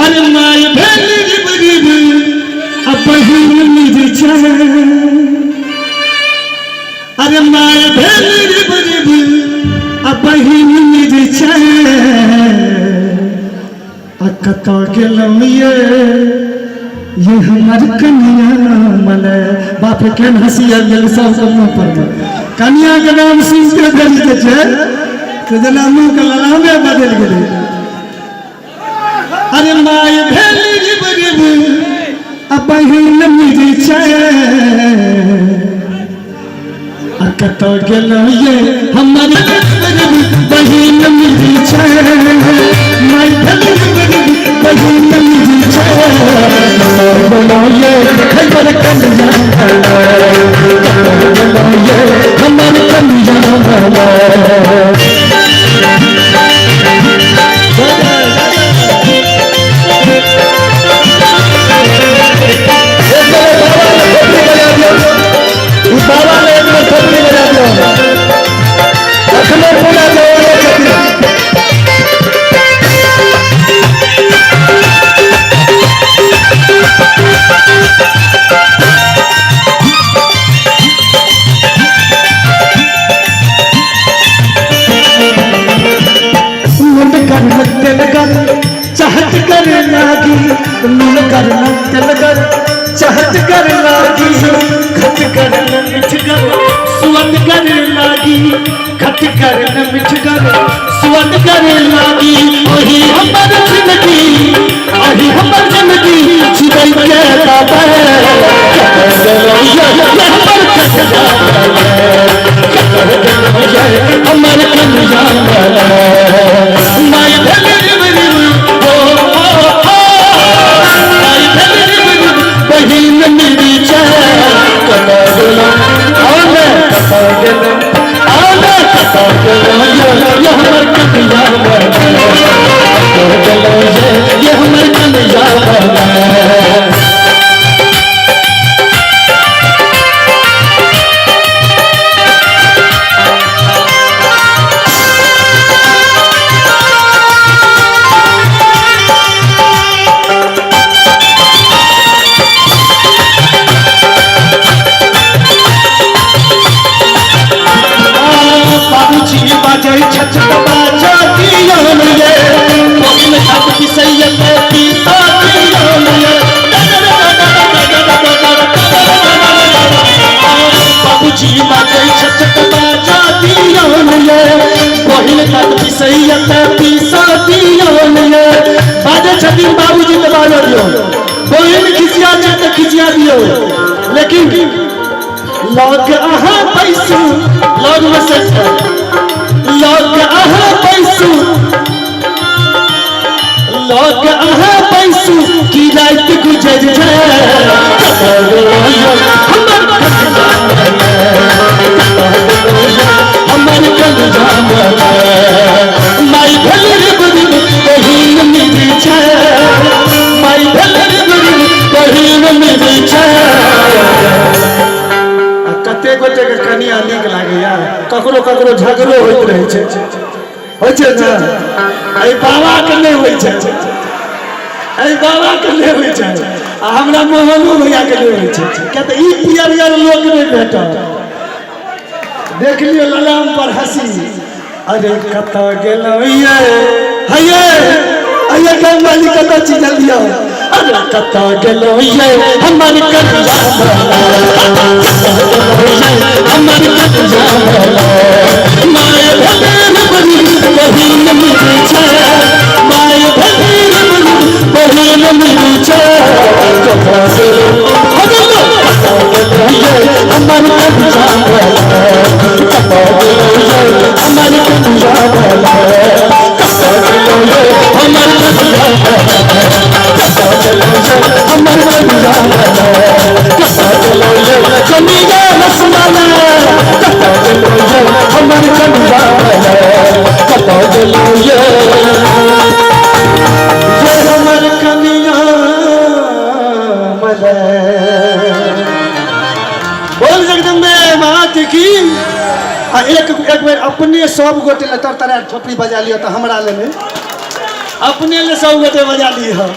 अरे माय भेली गरीब अब अरे माय भेली गरीब अब कतो गेलौं ये हमार कन्या मने बाप के हंसी आयल सब मुंह पर कन्या के नाम सुन के गरी के छै तो जना मुंह के ललामे बदल गेलै। अरे माय भेली गरीब अब मिली छै कतो गेलौं ये हमार बहिन मिली छै माय भेली गरीब बहिन मिली छै ये हमार कन्या हमार कन्या चाहत कर लागी मन कर तेल कर चाहत कर लागी खत कर मिठ कर सुवंद कर लागी खत कर मिठ कर सुवंद कर लागी वही हमर जिंदगी वही हमर जिंदगी जीवन के बाबा हमर कन्या माय बहिन मेरी ये हमार कन्या बाबूजी के बाजा दियो बहन खिसिया तो खिसिया दियो लेकिन लौट आहा पैसू लौट में लौट आहा पैसू लौट आहा पैसू की रात गुजर जाए हमर माई भले बहिन मिली छै माई भले बहिन मिली छै कते गोटे के कनिया नीक लागैया ककरो ककरो झगड़ो होइत रहै छै ना एहि बाबा के नहीं होइ छै एहि बाबा के नहीं होइ छै आ हमरा मोहनो भैया के नहीं होइ छै क्या तो ई पियर लोग नहीं भेटत देख लियो ललाम पर हंसी अरे कता गेलौं ये हये अये गांव वाली कता चीज लियो अरे कता गेलौं ये हमर कन्या हमर कन्या माय भले बहिन मिली छै माय भले बहिन मिली छै हमर कन्या बोल जगदम्बे मात की। एक बेर अपने सब गोटे तर थोपड़ी बजा लिया तो हमरा ले अपने ले सब गोटे बजा ली है।